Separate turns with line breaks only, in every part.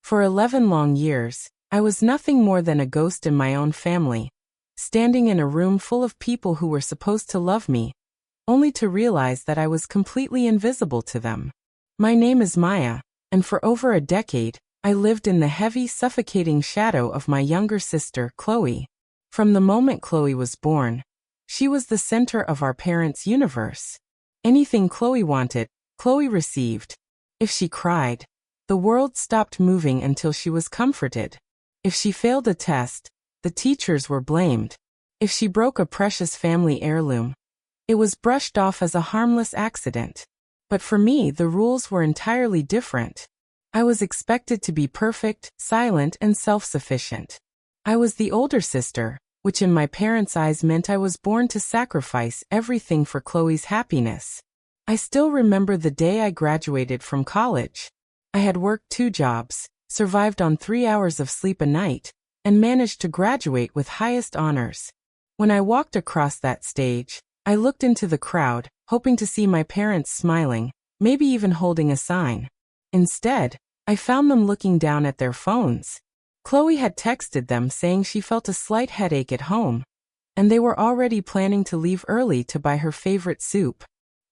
For 11 long years, I was nothing more than a ghost in my own family, standing in a room full of people who were supposed to love me, only to realize that I was completely invisible to them. My name is Maya, and for over a decade, I lived in the heavy, suffocating shadow of my younger sister, Chloe. From the moment Chloe was born, she was the center of our parents' universe. Anything Chloe wanted, Chloe received. If she cried, the world stopped moving until she was comforted. If she failed a test, the teachers were blamed. If she broke a precious family heirloom, it was brushed off as a harmless accident. But for me, the rules were entirely different. I was expected to be perfect, silent, and self-sufficient. I was the older sister, which in my parents' eyes meant I was born to sacrifice everything for Chloe's happiness. I still remember the day I graduated from college. I had worked 2 jobs, survived on 3 hours of sleep a night, and managed to graduate with highest honors. When I walked across that stage, I looked into the crowd, hoping to see my parents smiling, maybe even holding a sign. Instead, I found them looking down at their phones. Chloe had texted them saying she felt a slight headache at home, and they were already planning to leave early to buy her favorite soup.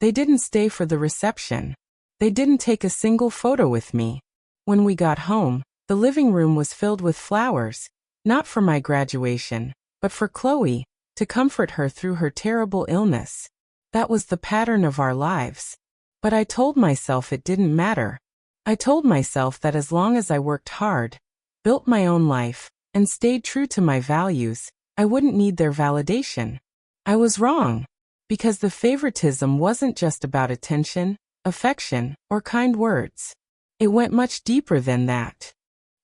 They didn't stay for the reception. They didn't take a single photo with me. When we got home, the living room was filled with flowers, not for my graduation, but for Chloe, to comfort her through her terrible illness. That was the pattern of our lives. But I told myself it didn't matter. I told myself that as long as I worked hard, built my own life, and stayed true to my values, I wouldn't need their validation. I was wrong, because the favoritism wasn't just about attention, affection, or kind words. It went much deeper than that.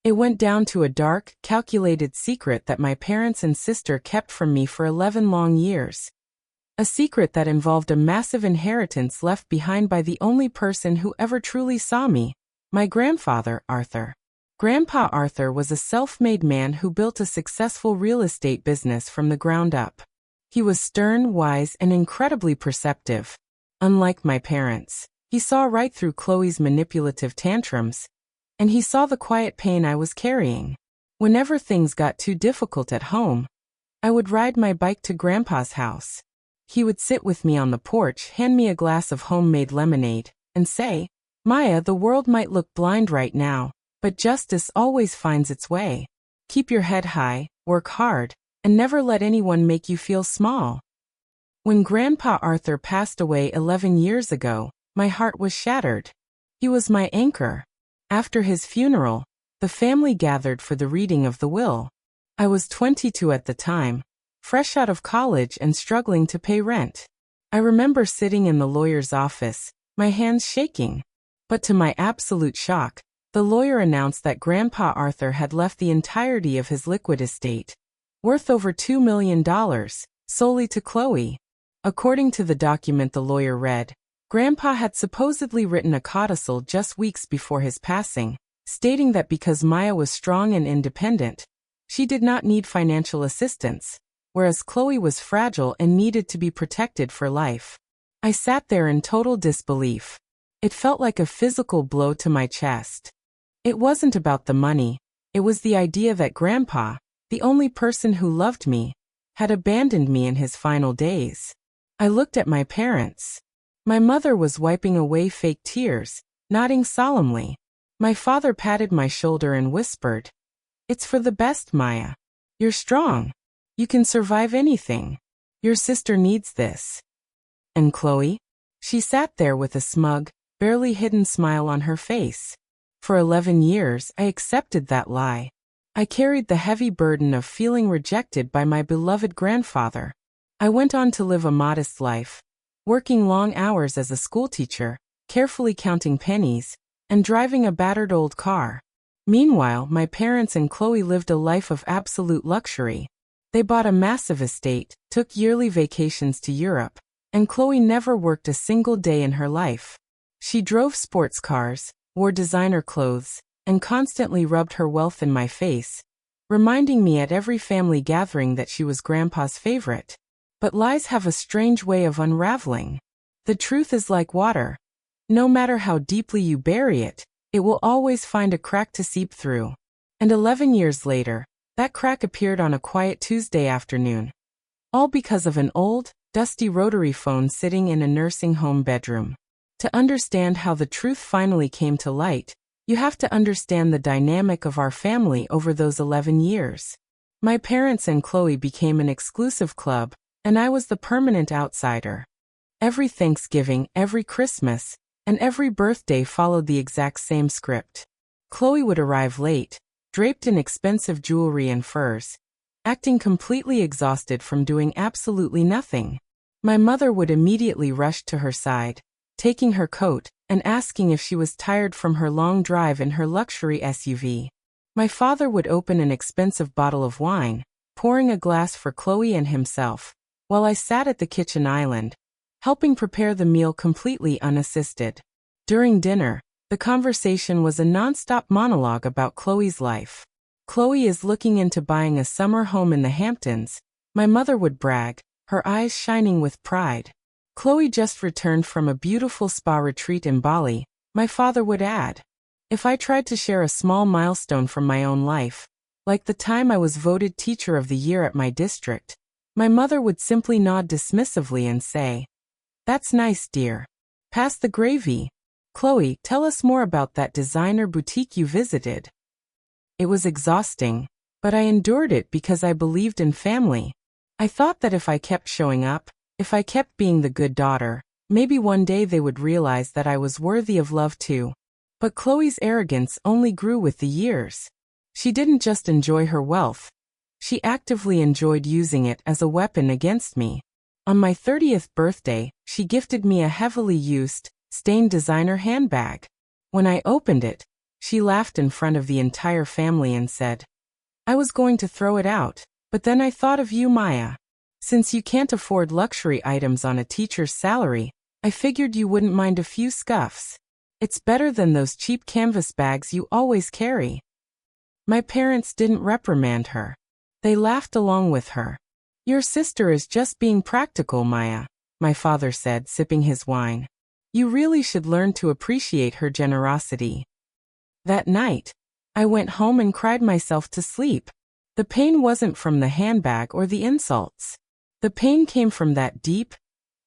It went down to a dark, calculated secret that my parents and sister kept from me for 11 long years. A secret that involved a massive inheritance left behind by the only person who ever truly saw me, my grandfather, Arthur. Grandpa Arthur was a self-made man who built a successful real estate business from the ground up. He was stern, wise, and incredibly perceptive. Unlike my parents, he saw right through Chloe's manipulative tantrums, and he saw the quiet pain I was carrying. Whenever things got too difficult at home, I would ride my bike to Grandpa's house. He would sit with me on the porch, hand me a glass of homemade lemonade, and say, "Maya, the world might look blind right now, but justice always finds its way. Keep your head high, work hard, and never let anyone make you feel small." When Grandpa Arthur passed away 11 years ago, my heart was shattered. He was my anchor. After his funeral, the family gathered for the reading of the will. I was 22 at the time, fresh out of college and struggling to pay rent. I remember sitting in the lawyer's office, my hands shaking. But to my absolute shock, the lawyer announced that Grandpa Arthur had left the entirety of his liquid estate, worth over $2 million, solely to Chloe. According to the document the lawyer read, Grandpa had supposedly written a codicil just weeks before his passing, stating that because Maya was strong and independent, she did not need financial assistance, whereas Chloe was fragile and needed to be protected for life. I sat there in total disbelief. It felt like a physical blow to my chest. It wasn't about the money, it was the idea that Grandpa, the only person who loved me, had abandoned me in his final days. I looked at my parents. My mother was wiping away fake tears, nodding solemnly. My father patted my shoulder and whispered, "It's for the best, Maya. You're strong. You can survive anything. Your sister needs this." And Chloe? She sat there with a smug, barely hidden smile on her face. For 11 years, I accepted that lie. I carried the heavy burden of feeling rejected by my beloved grandfather. I went on to live a modest life, working long hours as a schoolteacher, carefully counting pennies, and driving a battered old car. Meanwhile, my parents and Chloe lived a life of absolute luxury. They bought a massive estate, took yearly vacations to Europe, and Chloe never worked a single day in her life. She drove sports cars, wore designer clothes, and constantly rubbed her wealth in my face, reminding me at every family gathering that she was Grandpa's favorite. But lies have a strange way of unraveling. The truth is like water. No matter how deeply you bury it, It will always find a crack to seep through. And 11 years later, that crack appeared on a quiet Tuesday afternoon. All because of an old, dusty rotary phone sitting in a nursing home bedroom. To understand how the truth finally came to light, you have to understand the dynamic of our family over those 11 years. My parents and Chloe became an exclusive club, and I was the permanent outsider. Every Thanksgiving, every Christmas, and every birthday followed the exact same script. Chloe would arrive late, draped in expensive jewelry and furs, acting completely exhausted from doing absolutely nothing. My mother would immediately rush to her side, taking her coat and asking if she was tired from her long drive in her luxury SUV. My father would open an expensive bottle of wine, pouring a glass for Chloe and himself, while I sat at the kitchen island, helping prepare the meal completely unassisted. During dinner, the conversation was a non-stop monologue about Chloe's life. Chloe is looking into buying a summer home in the Hamptons, my mother would brag, her eyes shining with pride. Chloe just returned from a beautiful spa retreat in Bali, my father would add. If I tried to share a small milestone from my own life, like the time I was voted Teacher of the Year at my district, my mother would simply nod dismissively and say, "That's nice, dear. Pass the gravy. Chloe, tell us more about that designer boutique you visited." It was exhausting, but I endured it because I believed in family. I thought that if I kept showing up, if I kept being the good daughter, maybe one day they would realize that I was worthy of love too. But Chloe's arrogance only grew with the years. She didn't just enjoy her wealth. She actively enjoyed using it as a weapon against me. On my 30th birthday, she gifted me a heavily used, stained designer handbag. When I opened it, she laughed in front of the entire family and said, "I was going to throw it out, but then I thought of you, Maya. Since you can't afford luxury items on a teacher's salary, I figured you wouldn't mind a few scuffs. It's better than those cheap canvas bags you always carry." My parents didn't reprimand her. They laughed along with her. "Your sister is just being practical, Maya," my father said, sipping his wine. "You really should learn to appreciate her generosity." That night, I went home and cried myself to sleep. The pain wasn't from the handbag or the insults. The pain came from that deep,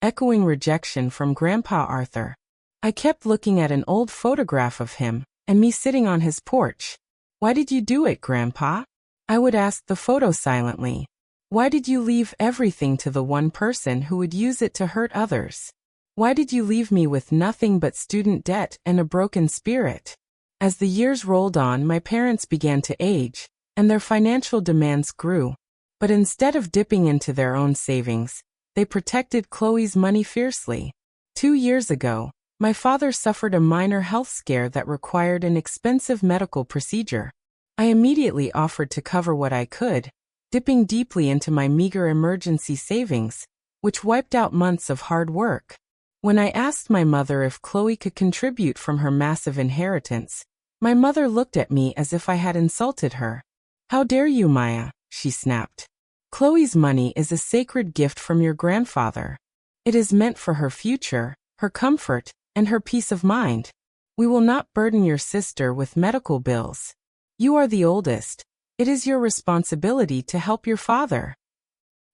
echoing rejection from Grandpa Arthur. I kept looking at an old photograph of him, and me sitting on his porch. "Why did you do it, Grandpa?" I would ask the photo silently. "Why did you leave everything to the one person who would use it to hurt others? Why did you leave me with nothing but student debt and a broken spirit?" As the years rolled on, my parents began to age, and their financial demands grew. But instead of dipping into their own savings, they protected Chloe's money fiercely. 2 years ago, my father suffered a minor health scare that required an expensive medical procedure. I immediately offered to cover what I could, dipping deeply into my meager emergency savings, which wiped out months of hard work. When I asked my mother if Chloe could contribute from her massive inheritance, my mother looked at me as if I had insulted her. "How dare you, Maya?" she snapped. "Chloe's money is a sacred gift from your grandfather. It is meant for her future, her comfort, and her peace of mind. We will not burden your sister with medical bills. You are the oldest. It is your responsibility to help your father."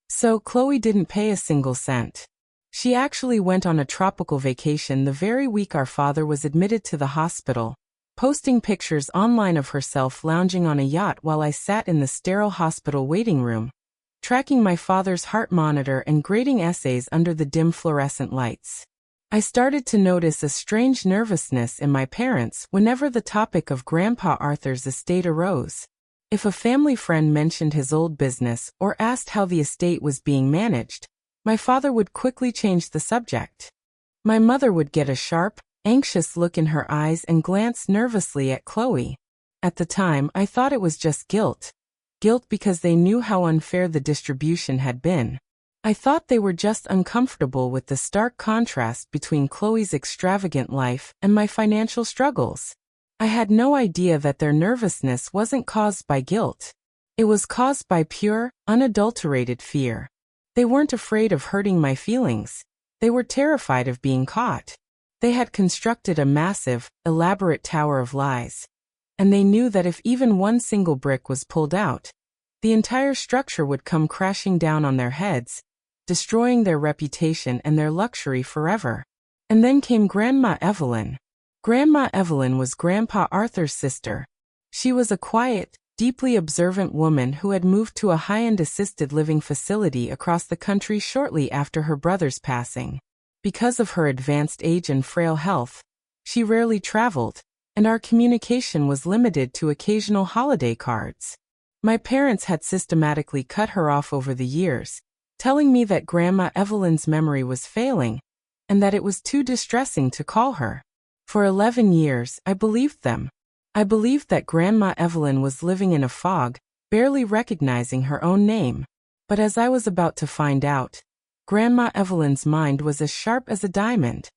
So Chloe didn't pay a single cent. She actually went on a tropical vacation the very week our father was admitted to the hospital, posting pictures online of herself lounging on a yacht while I sat in the sterile hospital waiting room, tracking my father's heart monitor and grading essays under the dim fluorescent lights. I started to notice a strange nervousness in my parents whenever the topic of Grandpa Arthur's estate arose. If a family friend mentioned his old business or asked how the estate was being managed, my father would quickly change the subject. My mother would get a sharp, anxious look in her eyes and glance nervously at Chloe. At the time, I thought it was just guilt. Guilt because they knew how unfair the distribution had been. I thought they were just uncomfortable with the stark contrast between Chloe's extravagant life and my financial struggles. I had no idea that their nervousness wasn't caused by guilt. It was caused by pure, unadulterated fear. They weren't afraid of hurting my feelings. They were terrified of being caught. They had constructed a massive, elaborate tower of lies. And they knew that if even one single brick was pulled out, the entire structure would come crashing down on their heads, destroying their reputation and their luxury forever. And then came Grandma Evelyn. Grandma Evelyn was Grandpa Arthur's sister. She was a quiet, deeply observant woman who had moved to a high-end assisted living facility across the country shortly after her brother's passing. Because of her advanced age and frail health, she rarely traveled, and our communication was limited to occasional holiday cards. My parents had systematically cut her off over the years, telling me that Grandma Evelyn's memory was failing, and that it was too distressing to call her. For 11 years, I believed them. I believed that Grandma Evelyn was living in a fog, barely recognizing her own name. But as I was about to find out, Grandma Evelyn's mind was as sharp as a diamond,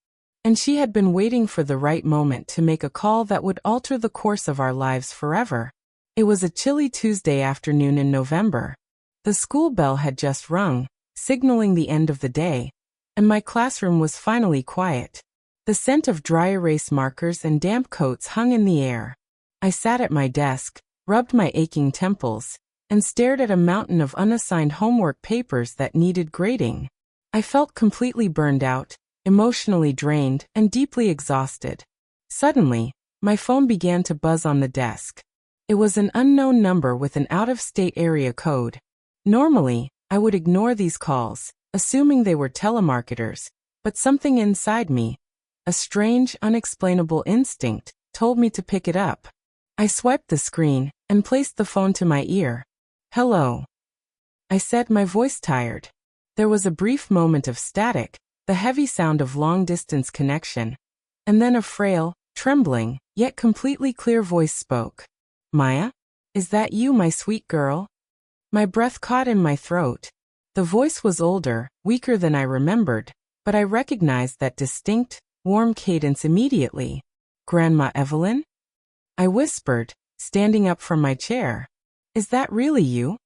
and she had been waiting for the right moment to make a call that would alter the course of our lives forever. It was a chilly Tuesday afternoon in November. The school bell had just rung, signaling the end of the day, and my classroom was finally quiet. The scent of dry erase markers and damp coats hung in the air. I sat at my desk, rubbed my aching temples, and stared at a mountain of unassigned homework papers that needed grading. I felt completely burned out, emotionally drained, and deeply exhausted. Suddenly, my phone began to buzz on the desk. It was an unknown number with an out-of-state area code. Normally, I would ignore these calls, assuming they were telemarketers, but something inside me, a strange, unexplainable instinct, told me to pick it up. I swiped the screen and placed the phone to my ear. "Hello," I said, my voice tired. There was a brief moment of static, the heavy sound of long-distance connection, and then a frail, trembling, yet completely clear voice spoke. "Maya? Is that you, my sweet girl?" My breath caught in my throat. The voice was older, weaker than I remembered, but I recognized that distinct, warm cadence immediately. "Grandma Evelyn?" I whispered, standing up from my chair. "Is that really you?"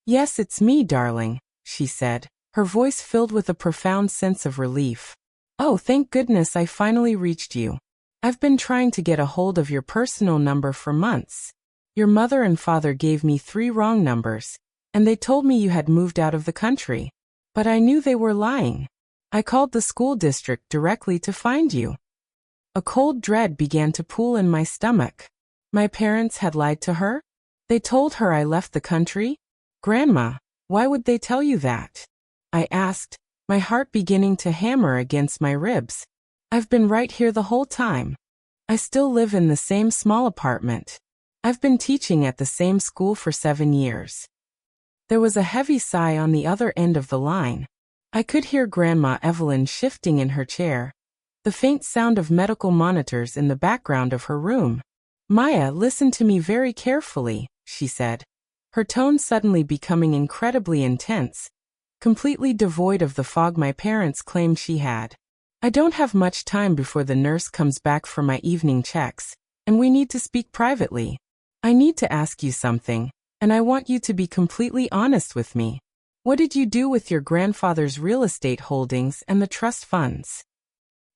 "Yes, it's me, darling," she said, her voice filled with a profound sense of relief. "Oh, thank goodness I finally reached you. I've been trying to get a hold of your personal number for months. Your mother and father gave me 3 wrong numbers, and they told me you had moved out of the country. But I knew they were lying. I called the school district directly to find you." A cold dread began to pool in my stomach. My parents had lied to her? They told her I left the country? "Grandma, why would they tell you that?" I asked, my heart beginning to hammer against my ribs. "I've been right here the whole time. I still live in the same small apartment. I've been teaching at the same school for 7 years." There was a heavy sigh on the other end of the line. I could hear Grandma Evelyn shifting in her chair, the faint sound of medical monitors in the background of her room. "Maya, listen to me very carefully," she said, her tone suddenly becoming incredibly intense, completely devoid of the fog my parents claimed she had. "I don't have much time before the nurse comes back for my evening checks, and we need to speak privately. I need to ask you something, and I want you to be completely honest with me. What did you do with your grandfather's real estate holdings and the trust funds?"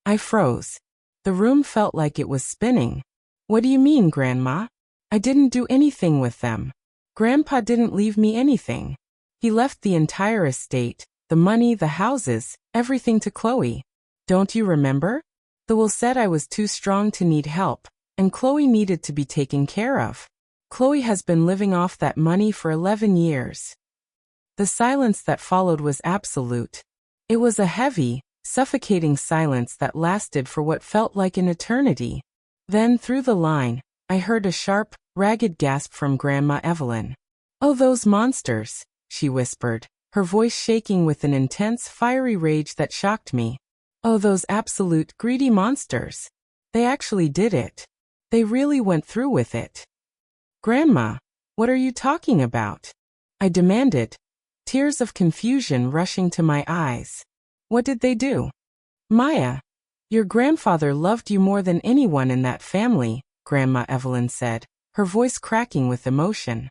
I froze. The room felt like it was spinning. "What do you mean, Grandma? I didn't do anything with them. Grandpa didn't leave me anything. He left the entire estate, the money, the houses, everything to Chloe. Don't you remember? The will said I was too strong to need help, and Chloe needed to be taken care of. Chloe has been living off that money for 11 years. The silence that followed was absolute. It was a heavy, suffocating silence that lasted for what felt like an eternity. Then, through the line, I heard a sharp, ragged gasp from Grandma Evelyn. "Oh, those monsters," she whispered, her voice shaking with an intense, fiery rage that shocked me. "Oh, those absolute, greedy monsters. They actually did it. They really went through with it." "Grandma, what are you talking about?" I demanded, tears of confusion rushing to my eyes. "What did they do?" "Maya, your grandfather loved you more than anyone in that family," Grandma Evelyn said, her voice cracking with emotion.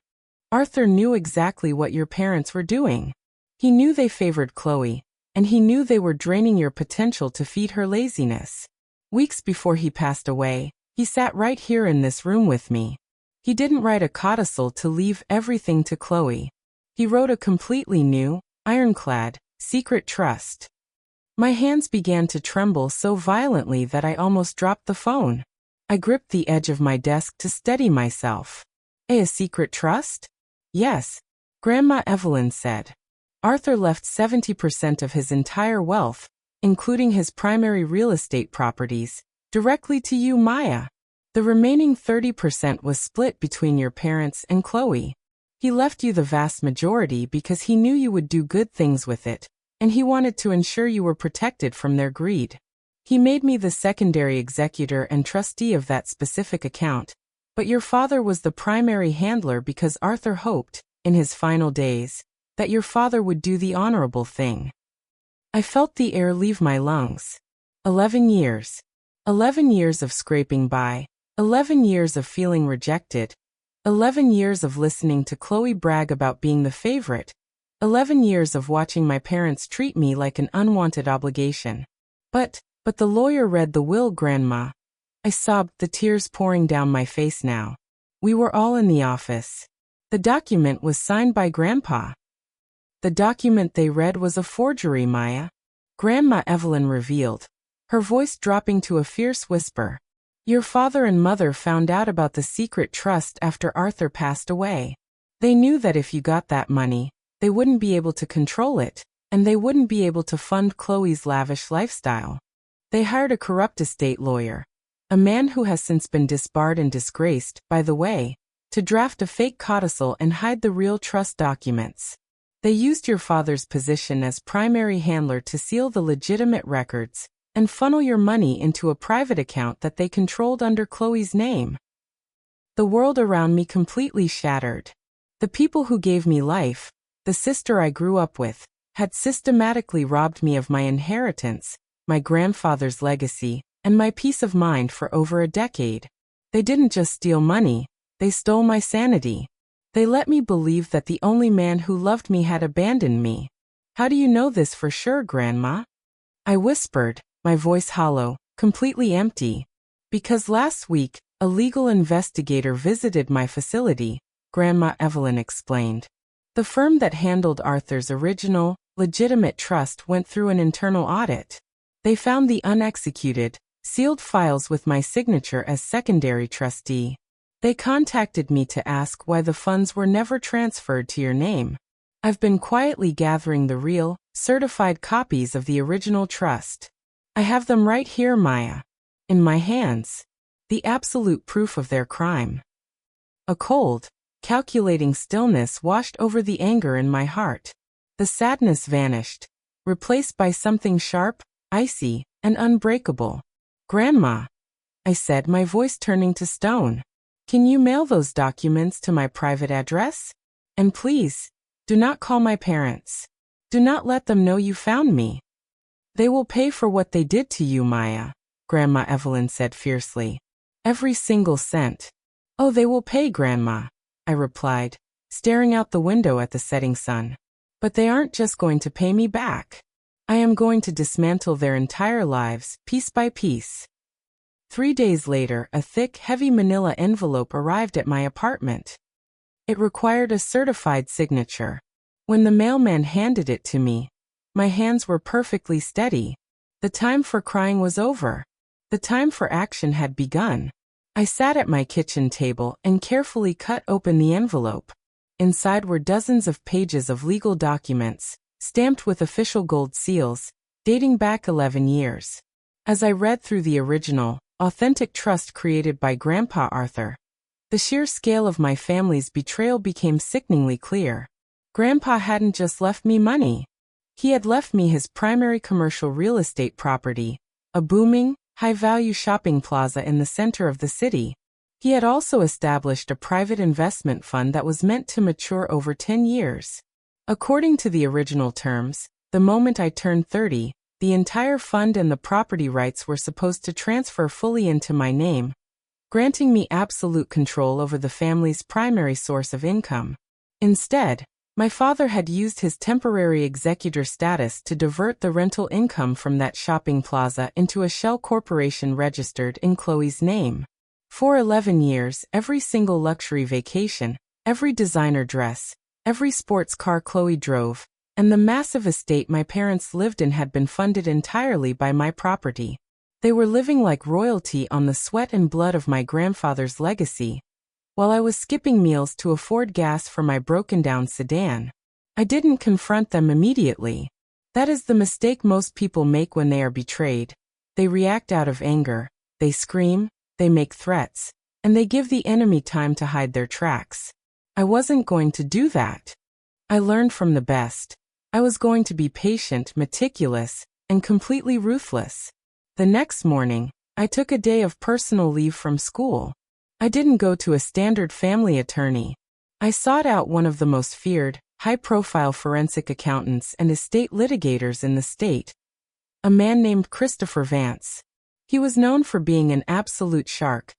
"Arthur knew exactly what your parents were doing. He knew they favored Chloe, and he knew they were draining your potential to feed her laziness. Weeks before he passed away, he sat right here in this room with me. He didn't write a codicil to leave everything to Chloe. He wrote a completely new, ironclad, secret trust. My hands began to tremble so violently that I almost dropped the phone. I gripped the edge of my desk to steady myself. A secret trust? Yes, Grandma Evelyn said. Arthur left 70% of his entire wealth, including his primary real estate properties, directly to you, Maya. The remaining 30% was split between your parents and Chloe. He left you the vast majority because he knew you would do good things with it, and he wanted to ensure you were protected from their greed. He made me the secondary executor and trustee of that specific account, but your father was the primary handler because Arthur hoped, in his final days, that your father would do the honorable thing. I felt the air leave my lungs. 11 years. 11 years of scraping by. 11 years of feeling rejected. 11 years of listening to Chloe brag about being the favorite. 11 years of watching my parents treat me like an unwanted obligation. But the lawyer read the will, Grandma. I sobbed, the tears pouring down my face now. We were all in the office. The document was signed by Grandpa. The document they read was a forgery, Maya. Grandma Evelyn revealed, her voice dropping to a fierce whisper. Your father and mother found out about the secret trust after Arthur passed away. They knew that if you got that money, they wouldn't be able to control it, and they wouldn't be able to fund Chloe's lavish lifestyle. They hired a corrupt estate lawyer, a man who has since been disbarred and disgraced, by the way, to draft a fake codicil and hide the real trust documents. They used your father's position as primary handler to seal the legitimate records and funnel your money into a private account that they controlled under Chloe's name. The world around me completely shattered. The people who gave me life, the sister I grew up with, had systematically robbed me of my inheritance, my grandfather's legacy, and my peace of mind for over a decade. They didn't just steal money, they stole my sanity. They let me believe that the only man who loved me had abandoned me. How do you know this for sure, Grandma? I whispered, my voice hollow, completely empty. Because last week, a legal investigator visited my facility, Grandma Evelyn explained. The firm that handled Arthur's original, legitimate trust went through an internal audit. They found the unexecuted, sealed files with my signature as secondary trustee. They contacted me to ask why the funds were never transferred to your name. I've been quietly gathering the real, certified copies of the original trust. I have them right here, Maya. In my hands. The absolute proof of their crime. A cold, calculating stillness washed over the anger in my heart. The sadness vanished, replaced by something sharp, icy, and unbreakable. Grandma, I said, my voice turning to stone. Can you mail those documents to my private address? And please, do not call my parents. Do not let them know you found me. They will pay for what they did to you, Maya, Grandma Evelyn said fiercely. Every single cent. Oh, they will pay, Grandma, I replied, staring out the window at the setting sun. But they aren't just going to pay me back. I am going to dismantle their entire lives, piece by piece. 3 days later, a thick, heavy manila envelope arrived at my apartment. It required a certified signature. When the mailman handed it to me, my hands were perfectly steady. The time for crying was over. The time for action had begun. I sat at my kitchen table and carefully cut open the envelope. Inside were dozens of pages of legal documents, stamped with official gold seals, dating back 11 years. As I read through the original, authentic trust created by Grandpa Arthur, the sheer scale of my family's betrayal became sickeningly clear. Grandpa hadn't just left me money. He had left me his primary commercial real estate property, a booming, high-value shopping plaza in the center of the city. He had also established a private investment fund that was meant to mature over 10 years. According to the original terms, the moment I turned 30, the entire fund and the property rights were supposed to transfer fully into my name, granting me absolute control over the family's primary source of income. Instead, My father had used his temporary executor status to divert the rental income from that shopping plaza into a shell corporation registered in Chloe's name. For 11 years, every single luxury vacation, every designer dress, every sports car Chloe drove, and the massive estate my parents lived in had been funded entirely by my property. They were living like royalty on the sweat and blood of my grandfather's legacy, while I was skipping meals to afford gas for my broken-down sedan. I didn't confront them immediately. That is the mistake most people make when they are betrayed. They react out of anger, they scream, they make threats, and they give the enemy time to hide their tracks. I wasn't going to do that. I learned from the best. I was going to be patient, meticulous, and completely ruthless. The next morning, I took a day of personal leave from school. I didn't go to a standard family attorney. I sought out one of the most feared, high-profile forensic accountants and estate litigators in the state, a man named Christopher Vance. He was known for being an absolute shark,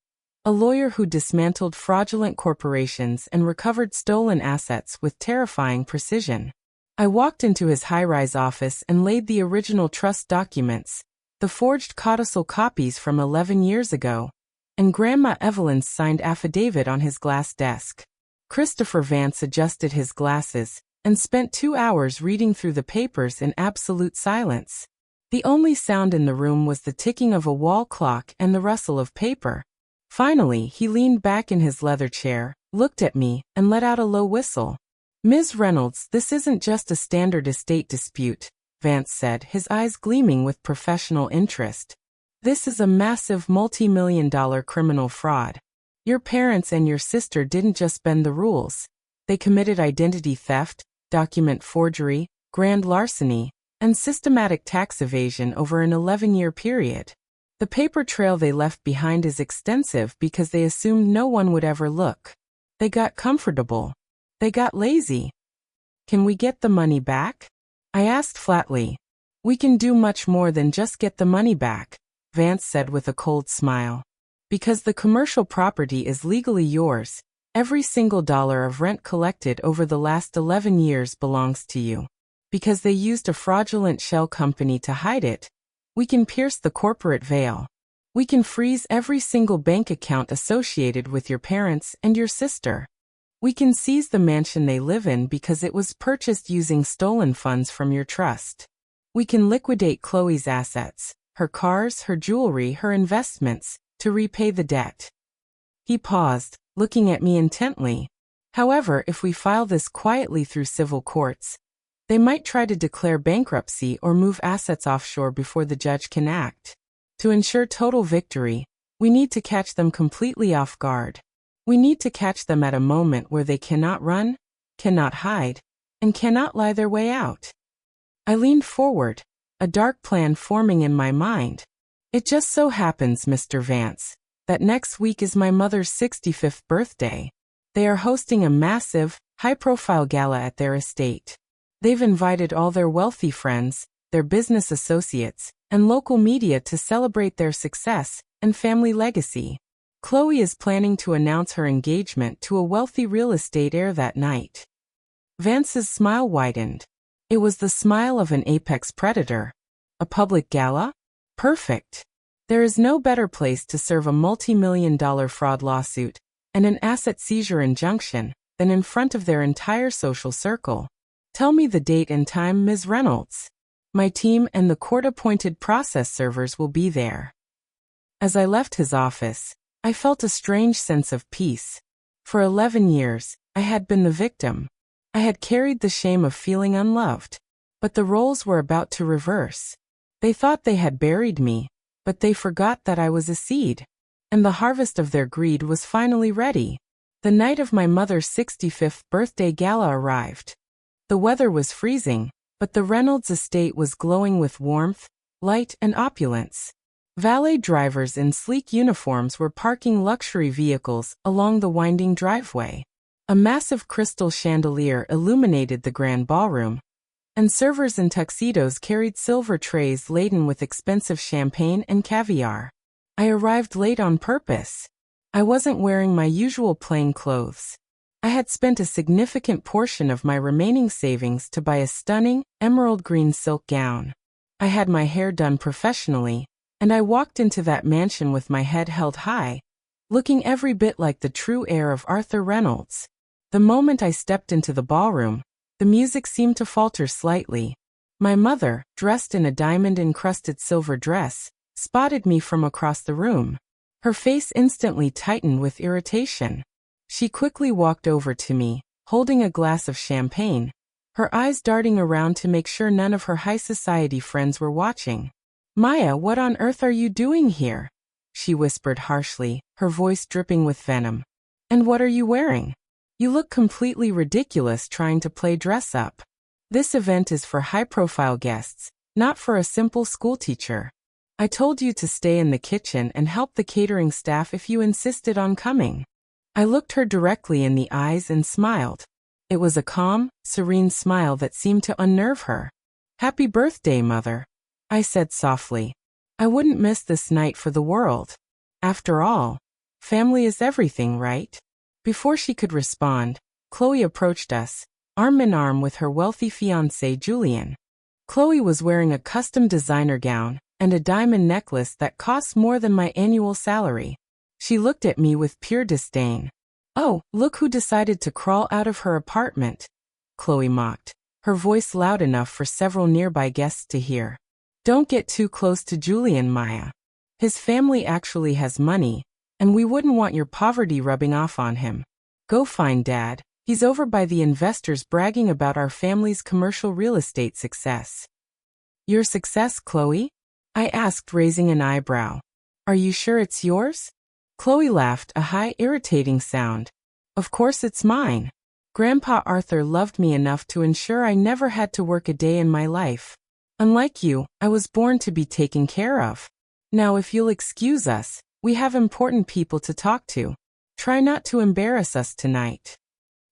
a lawyer who dismantled fraudulent corporations and recovered stolen assets with terrifying precision. I walked into his high-rise office and laid the original trust documents, the forged codicil copies from 11 years ago, and Grandma Evelyn's signed affidavit on his glass desk. Christopher Vance adjusted his glasses and spent 2 hours reading through the papers in absolute silence. The only sound in the room was the ticking of a wall clock and the rustle of paper. Finally, he leaned back in his leather chair, looked at me, and let out a low whistle. "Ms. Reynolds, this isn't just a standard estate dispute," Vance said, his eyes gleaming with professional interest. "This is a massive multi-million-dollar criminal fraud. Your parents and your sister didn't just bend the rules. They committed identity theft, document forgery, grand larceny, and systematic tax evasion over an 11-year period. The paper trail they left behind is extensive because they assumed no one would ever look. They got comfortable. They got lazy. Can we get the money back?" I asked flatly. "We can do much more than just get the money back," Vance said with a cold smile. "Because the commercial property is legally yours, every single dollar of rent collected over the last 11 years belongs to you. Because they used a fraudulent shell company to hide it, we can pierce the corporate veil. We can freeze every single bank account associated with your parents and your sister. We can seize the mansion they live in because it was purchased using stolen funds from your trust. We can liquidate Chloe's assets, her cars, her jewelry, her investments, to repay the debt." He paused, looking at me intently. "However, if we file this quietly through civil courts, they might try to declare bankruptcy or move assets offshore before the judge can act. To ensure total victory, we need to catch them completely off guard. We need to catch them at a moment where they cannot run, cannot hide, and cannot lie their way out." I leaned forward, a dark plan forming in my mind. "It just so happens, Mr. Vance, that next week is my mother's 65th birthday. They are hosting a massive, high-profile gala at their estate. They've invited all their wealthy friends, their business associates, and local media to celebrate their success and family legacy. Chloe is planning to announce her engagement to a wealthy real estate heir that night." Vance's smile widened. It was the smile of an apex predator. A public gala? Perfect. There is no better place to serve a multi-million-dollar fraud lawsuit and an asset seizure injunction than in front of their entire social circle. "Tell me the date and time, Ms. Reynolds. My team and the court-appointed process servers will be there." As I left his office, I felt a strange sense of peace. For 11 years, I had been the victim. I had carried the shame of feeling unloved. But the roles were about to reverse. They thought they had buried me, but they forgot that I was a seed. And the harvest of their greed was finally ready. The night of my mother's 65th birthday gala arrived. The weather was freezing, but the Reynolds estate was glowing with warmth, light, and opulence. Valet drivers in sleek uniforms were parking luxury vehicles along the winding driveway. A massive crystal chandelier illuminated the grand ballroom, and servers in tuxedos carried silver trays laden with expensive champagne and caviar. I arrived late on purpose. I wasn't wearing my usual plain clothes. I had spent a significant portion of my remaining savings to buy a stunning, emerald green silk gown. I had my hair done professionally, and I walked into that mansion with my head held high, looking every bit like the true heir of Arthur Reynolds. The moment I stepped into the ballroom, the music seemed to falter slightly. My mother, dressed in a diamond-encrusted silver dress, spotted me from across the room. Her face instantly tightened with irritation. She quickly walked over to me, holding a glass of champagne, her eyes darting around to make sure none of her high society friends were watching. "Maya, what on earth are you doing here?" she whispered harshly, her voice dripping with venom. "And what are you wearing? You look completely ridiculous trying to play dress up. This event is for high-profile guests, not for a simple schoolteacher. I told you to stay in the kitchen and help the catering staff if you insisted on coming." I looked her directly in the eyes and smiled. It was a calm, serene smile that seemed to unnerve her. "Happy birthday, Mother," I said softly. "I wouldn't miss this night for the world. After all, family is everything, right?" Before she could respond, Chloe approached us, arm in arm with her wealthy fiancé Julian. Chloe was wearing a custom designer gown and a diamond necklace that cost more than my annual salary. She looked at me with pure disdain. "Oh, look who decided to crawl out of her apartment," Chloe mocked, her voice loud enough for several nearby guests to hear. "Don't get too close to Julian, Maya. His family actually has money, and we wouldn't want your poverty rubbing off on him. Go find Dad. He's over by the investors bragging about our family's commercial real estate success." "Your success, Chloe?" I asked, raising an eyebrow. "Are you sure it's yours?" Chloe laughed, a high, irritating sound. "Of course it's mine. Grandpa Arthur loved me enough to ensure I never had to work a day in my life. Unlike you, I was born to be taken care of. Now if you'll excuse us, we have important people to talk to. Try not to embarrass us tonight."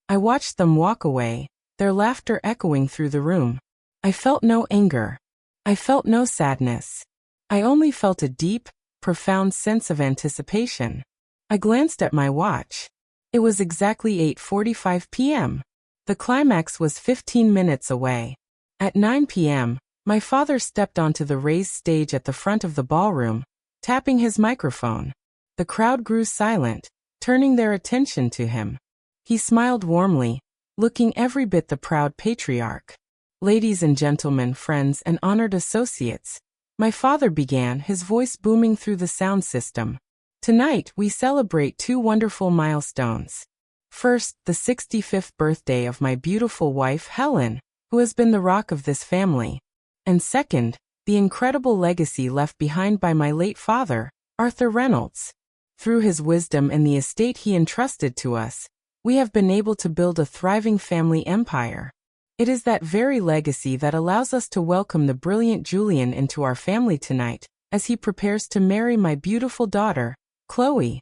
I watched them walk away, their laughter echoing through the room. I felt no anger. I felt no sadness. I only felt a deep, profound sense of anticipation. I glanced at my watch. It was exactly 8:45 p.m. The climax was 15 minutes away. At 9 p.m., my father stepped onto the raised stage at the front of the ballroom, tapping his microphone. The crowd grew silent, turning their attention to him. He smiled warmly, looking every bit the proud patriarch. "Ladies and gentlemen, friends and honored associates," my father began, his voice booming through the sound system. "Tonight, we celebrate two wonderful milestones. First, the 65th birthday of my beautiful wife, Helen, who has been the rock of this family. And second, the incredible legacy left behind by my late father, Arthur Reynolds. Through his wisdom and the estate he entrusted to us, we have been able to build a thriving family empire. It is that very legacy that allows us to welcome the brilliant Julian into our family tonight, as he prepares to marry my beautiful daughter, Chloe."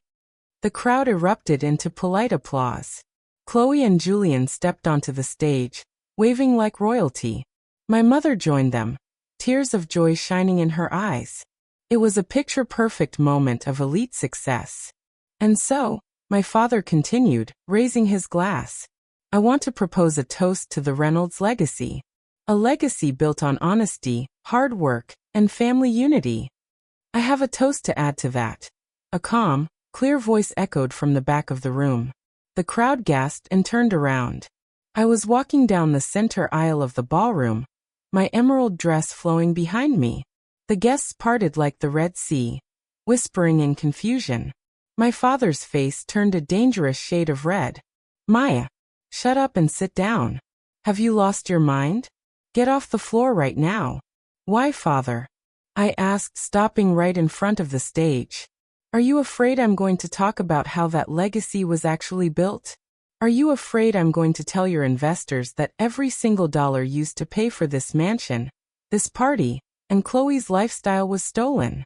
The crowd erupted into polite applause. Chloe and Julian stepped onto the stage, waving like royalty. My mother joined them, tears of joy shining in her eyes. It was a picture-perfect moment of elite success. "And so," my father continued, raising his glass, "I want to propose a toast to the Reynolds legacy. A legacy built on honesty, hard work, and family unity. I have a toast to add to that." A calm, clear voice echoed from the back of the room. The crowd gasped and turned around. I was walking down the center aisle of the ballroom, my emerald dress flowing behind me. The guests parted like the Red Sea, whispering in confusion. My father's face turned a dangerous shade of red. "Maya, shut up and sit down. Have you lost your mind? Get off the floor right now." "Why, father?" I asked, stopping right in front of the stage. "Are you afraid I'm going to talk about how that legacy was actually built? Are you afraid I'm going to tell your investors that every single dollar used to pay for this mansion, this party, and Chloe's lifestyle was stolen?"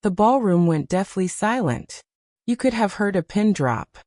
The ballroom went deathly silent. You could have heard a pin drop.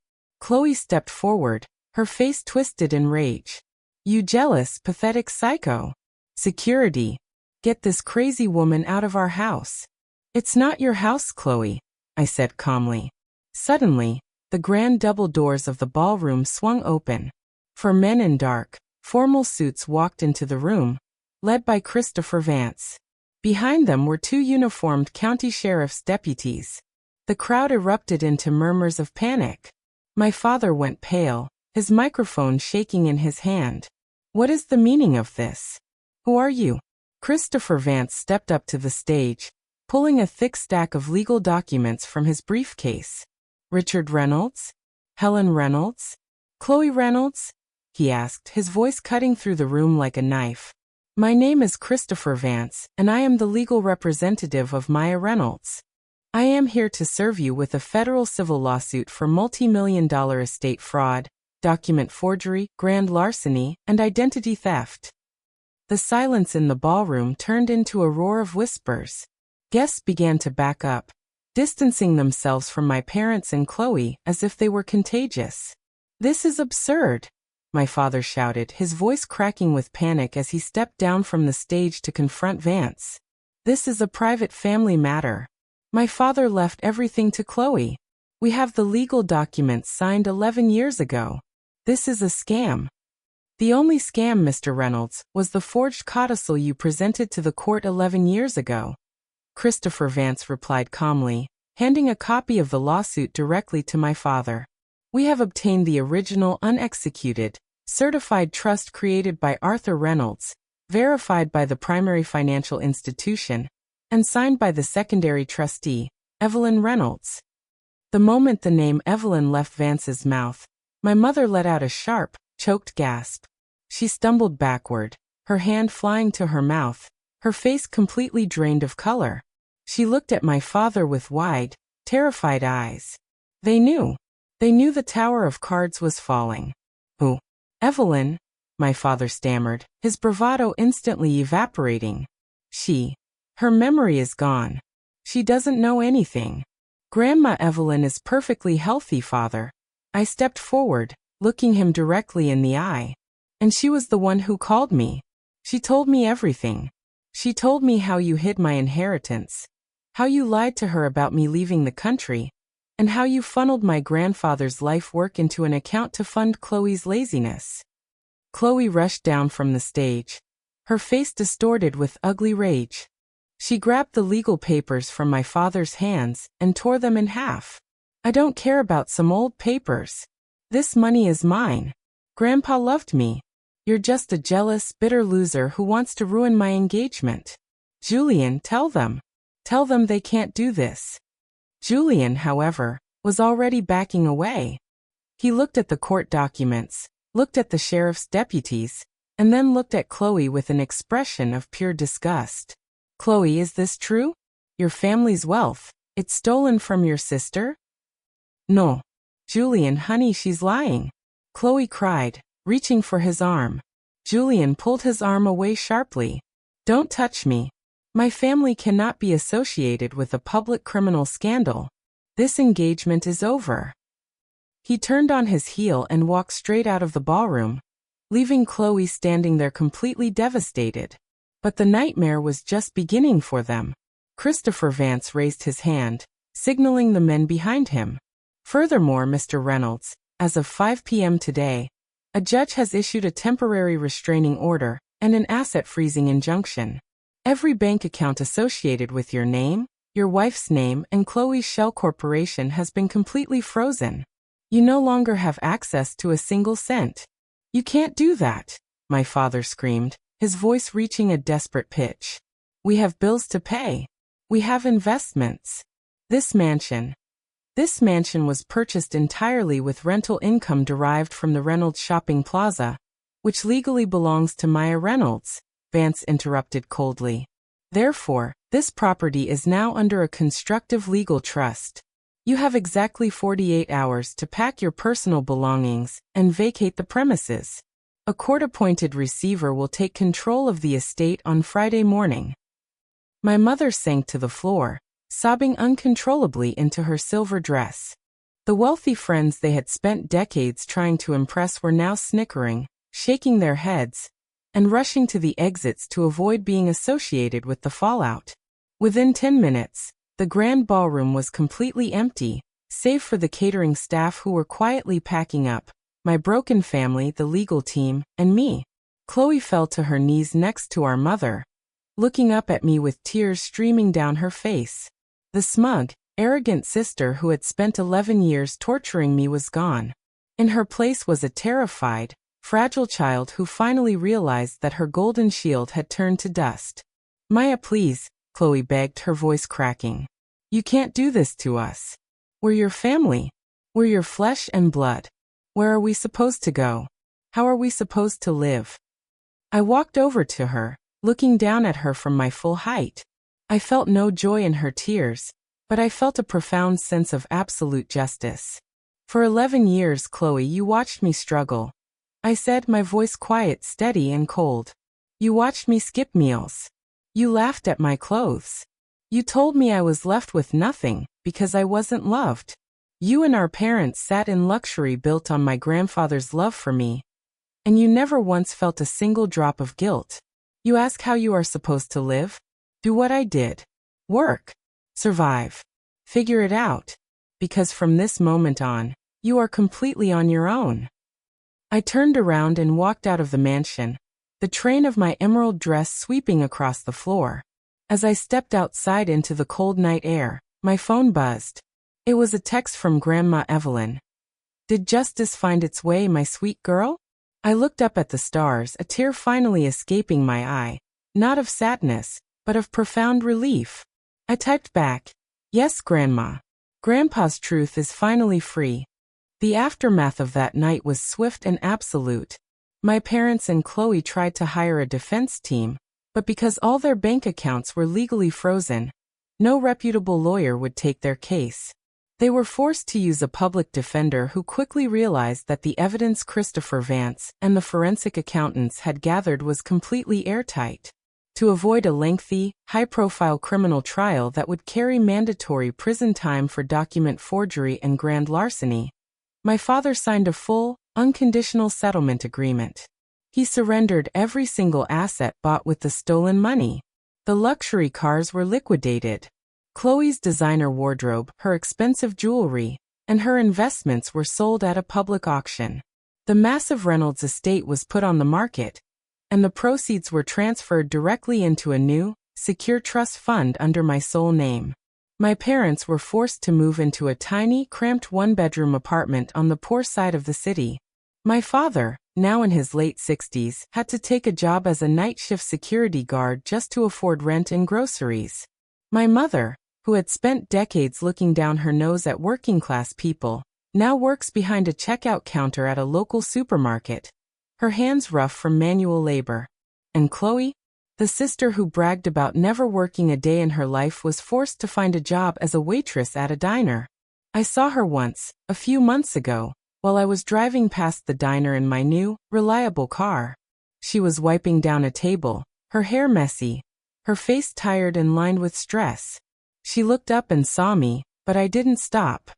Chloe stepped forward, her face twisted in rage. "You jealous, pathetic psycho. Security. Get this crazy woman out of our house." "It's not your house, Chloe," I said calmly. Suddenly, The grand double doors of the ballroom swung open. 4 men in dark, formal suits walked into the room, led by Christopher Vance. Behind them were 2 uniformed county sheriff's deputies. The crowd erupted into murmurs of panic. My father went pale, his microphone shaking in his hand. "What is the meaning of this? Who are you?" Christopher Vance stepped up to the stage, pulling a thick stack of legal documents from his briefcase. "Richard Reynolds? Helen Reynolds? Chloe Reynolds?" he asked, his voice cutting through the room like a knife. "My name is Christopher Vance, and I am the legal representative of Maya Reynolds. I am here to serve you with a federal civil lawsuit for multi-million-dollar estate fraud, document forgery, grand larceny, and identity theft." The silence in the ballroom turned into a roar of whispers. Guests began to back up, distancing themselves from my parents and Chloe as if they were contagious. "This is absurd," my father shouted, his voice cracking with panic as he stepped down from the stage to confront Vance. "This is a private family matter. My father left everything to Chloe. We have the legal documents signed 11 years ago. This is a scam." "The only scam, Mr. Reynolds, was the forged codicil you presented to the court 11 years ago," Christopher Vance replied calmly, handing a copy of the lawsuit directly to my father. "We have obtained the original unexecuted, certified trust created by Arthur Reynolds, verified by the primary financial institution, and signed by the secondary trustee, Evelyn Reynolds." The moment the name Evelyn left Vance's mouth, my mother let out a sharp, choked gasp. She stumbled backward, her hand flying to her mouth, her face completely drained of color. She looked at my father with wide, terrified eyes. They knew. They knew the tower of cards was falling. "Who? Evelyn?" my father stammered, his bravado instantly evaporating. Her memory is gone. She doesn't know anything. Grandma Evelyn is perfectly healthy, father." I stepped forward, looking him directly in the eye. "And she was the one who called me. She told me everything. She told me how you hid my inheritance, how you lied to her about me leaving the country, and how you funneled my grandfather's life work into an account to fund Chloe's laziness." Chloe rushed down from the stage, her face distorted with ugly rage. She grabbed the legal papers from my father's hands and tore them in half. "I don't care about some old papers. This money is mine. Grandpa loved me. You're just a jealous, bitter loser who wants to ruin my engagement. Julian, tell them. Tell them they can't do this." Julian, however, was already backing away. He looked at the court documents, looked at the sheriff's deputies, and then looked at Chloe with an expression of pure disgust. "Chloe, is this true? Your family's wealth, it's stolen from your sister?" "No. Julian, honey, she's lying," Chloe cried, reaching for his arm. Julian pulled his arm away sharply. "Don't touch me. My family cannot be associated with a public criminal scandal. This engagement is over." He turned on his heel and walked straight out of the ballroom, leaving Chloe standing there completely devastated. But the nightmare was just beginning for them. Christopher Vance raised his hand, signaling the men behind him. "Furthermore, Mr. Reynolds, as of 5 p.m. today, a judge has issued a temporary restraining order and an asset freezing injunction. Every bank account associated with your name, your wife's name, and Chloe's Shell Corporation has been completely frozen. You no longer have access to a single cent." "You can't do that," my father screamed, his voice reaching a desperate pitch. "We have bills to pay. We have investments. This mansion was purchased entirely with rental income derived from the Reynolds Shopping Plaza, which legally belongs to Maya Reynolds," Vance interrupted coldly. "Therefore, this property is now under a constructive legal trust. You have exactly 48 hours to pack your personal belongings and vacate the premises. A court-appointed receiver will take control of the estate on Friday morning." My mother sank to the floor, sobbing uncontrollably into her silver dress. The wealthy friends they had spent decades trying to impress were now snickering, shaking their heads, and rushing to the exits to avoid being associated with the fallout. Within 10 minutes, the grand ballroom was completely empty, save for the catering staff who were quietly packing up, my broken family, the legal team, and me. Chloe fell to her knees next to our mother, looking up at me with tears streaming down her face. The smug, arrogant sister who had spent 11 years torturing me was gone. In her place was a terrified, fragile child who finally realized that her golden shield had turned to dust. Maya, please, Chloe begged, her voice cracking. You can't do this to us. We're your family. We're your flesh and blood. Where are we supposed to go? How are we supposed to live? I walked over to her, looking down at her from my full height. I felt no joy in her tears, but I felt a profound sense of absolute justice. For 11 years, Chloe, you watched me struggle. I said, my voice quiet, steady, and cold. You watched me skip meals. You laughed at my clothes. You told me I was left with nothing because I wasn't loved. You and our parents sat in luxury built on my grandfather's love for me. And you never once felt a single drop of guilt. You ask how you are supposed to live? Do what I did. Work. Survive. Figure it out. Because from this moment on, you are completely on your own. I turned around and walked out of the mansion, the train of my emerald dress sweeping across the floor. As I stepped outside into the cold night air, my phone buzzed. It was a text from Grandma Evelyn. Did justice find its way, my sweet girl? I looked up at the stars, a tear finally escaping my eye, not of sadness, but of profound relief. I typed back, yes, Grandma. Grandpa's truth is finally free. The aftermath of that night was swift and absolute. My parents and Chloe tried to hire a defense team, but because all their bank accounts were legally frozen, no reputable lawyer would take their case. They were forced to use a public defender who quickly realized that the evidence Christopher Vance and the forensic accountants had gathered was completely airtight. To avoid a lengthy, high-profile criminal trial that would carry mandatory prison time for document forgery and grand larceny, my father signed a full, unconditional settlement agreement. He surrendered every single asset bought with the stolen money. The luxury cars were liquidated. Chloe's designer wardrobe, her expensive jewelry, and her investments were sold at a public auction. The massive Reynolds estate was put on the market, and the proceeds were transferred directly into a new, secure trust fund under my sole name. My parents were forced to move into a tiny, cramped one-bedroom apartment on the poor side of the city. My father, now in his late 60s, had to take a job as a night shift security guard just to afford rent and groceries. My mother, who had spent decades looking down her nose at working-class people, now works behind a checkout counter at a local supermarket, her hands rough from manual labor. And Chloe, the sister who bragged about never working a day in her life, was forced to find a job as a waitress at a diner. I saw her once, a few months ago, while I was driving past the diner in my new, reliable car. She was wiping down a table, her hair messy, her face tired and lined with stress. She looked up and saw me, but I didn't stop.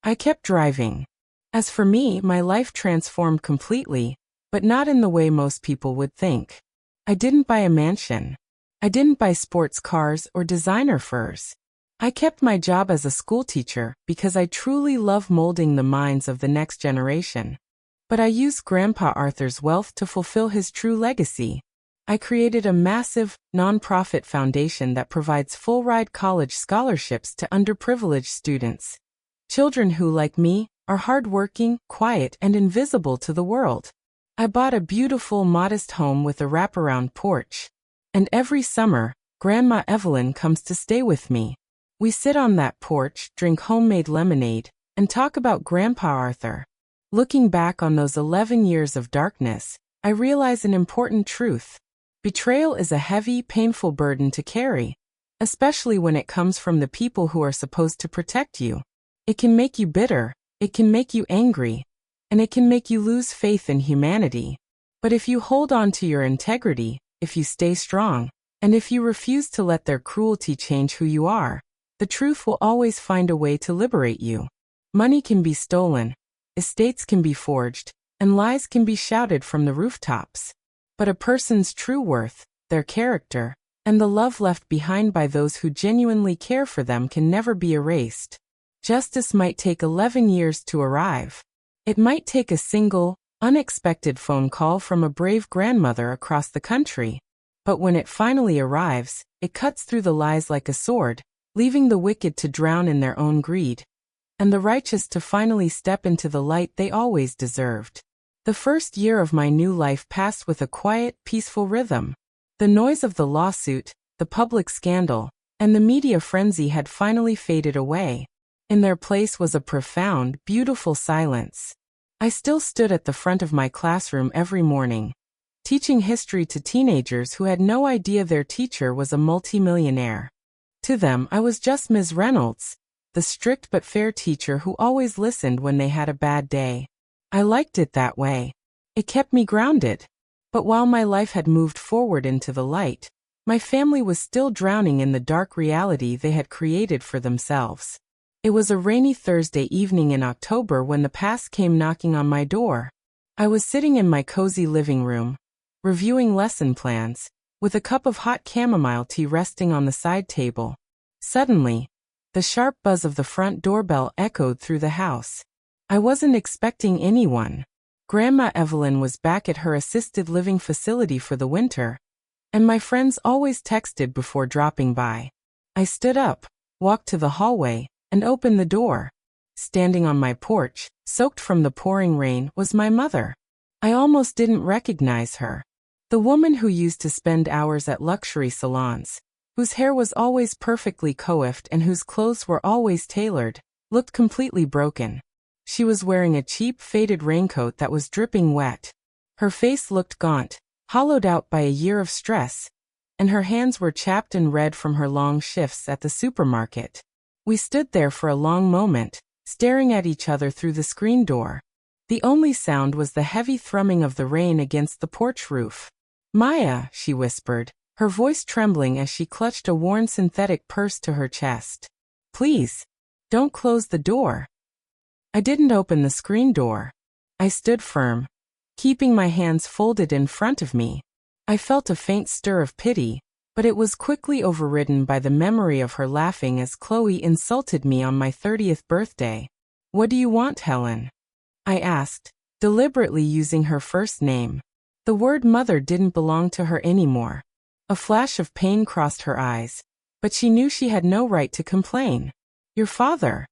I kept driving. As for me, my life transformed completely, but not in the way most people would think. I didn't buy a mansion. I didn't buy sports cars or designer furs. I kept my job as a schoolteacher because I truly love molding the minds of the next generation. But I used Grandpa Arthur's wealth to fulfill his true legacy. I created a massive, nonprofit foundation that provides full-ride college scholarships to underprivileged students. Children who, like me, are hardworking, quiet, and invisible to the world. I bought a beautiful, modest home with a wraparound porch. And every summer, Grandma Evelyn comes to stay with me. We sit on that porch, drink homemade lemonade, and talk about Grandpa Arthur. Looking back on those 11 years of darkness, I realize an important truth. Betrayal is a heavy, painful burden to carry, especially when it comes from the people who are supposed to protect you. It can make you bitter, it can make you angry, and it can make you lose faith in humanity. But if you hold on to your integrity, if you stay strong, and if you refuse to let their cruelty change who you are, the truth will always find a way to liberate you. Money can be stolen, estates can be forged, and lies can be shouted from the rooftops. But a person's true worth, their character, and the love left behind by those who genuinely care for them can never be erased. Justice might take 11 years to arrive. It might take a single, unexpected phone call from a brave grandmother across the country. But when it finally arrives, it cuts through the lies like a sword, leaving the wicked to drown in their own greed, and the righteous to finally step into the light they always deserved. The first year of my new life passed with a quiet, peaceful rhythm. The noise of the lawsuit, the public scandal, and the media frenzy had finally faded away. In their place was a profound, beautiful silence. I still stood at the front of my classroom every morning, teaching history to teenagers who had no idea their teacher was a multimillionaire. To them, I was just Ms. Reynolds, the strict but fair teacher who always listened when they had a bad day. I liked it that way. It kept me grounded. But while my life had moved forward into the light, my family was still drowning in the dark reality they had created for themselves. It was a rainy Thursday evening in October when the past came knocking on my door. I was sitting in my cozy living room, reviewing lesson plans, with a cup of hot chamomile tea resting on the side table. Suddenly, the sharp buzz of the front doorbell echoed through the house. I wasn't expecting anyone. Grandma Evelyn was back at her assisted living facility for the winter, and my friends always texted before dropping by. I stood up, walked to the hallway, and opened the door. Standing on my porch, soaked from the pouring rain, was my mother. I almost didn't recognize her. The woman who used to spend hours at luxury salons, whose hair was always perfectly coiffed and whose clothes were always tailored, looked completely broken. She was wearing a cheap, faded raincoat that was dripping wet. Her face looked gaunt, hollowed out by a year of stress, and her hands were chapped and red from her long shifts at the supermarket. We stood there for a long moment, staring at each other through the screen door. The only sound was the heavy thrumming of the rain against the porch roof. "Maya," she whispered, her voice trembling as she clutched a worn synthetic purse to her chest. "Please, don't close the door." I didn't open the screen door. I stood firm, keeping my hands folded in front of me. I felt a faint stir of pity, but it was quickly overridden by the memory of her laughing as Chloe insulted me on my 30th birthday. "What do you want, Helen?" I asked, deliberately using her first name. The word mother didn't belong to her anymore. A flash of pain crossed her eyes, but she knew she had no right to complain. "Your father.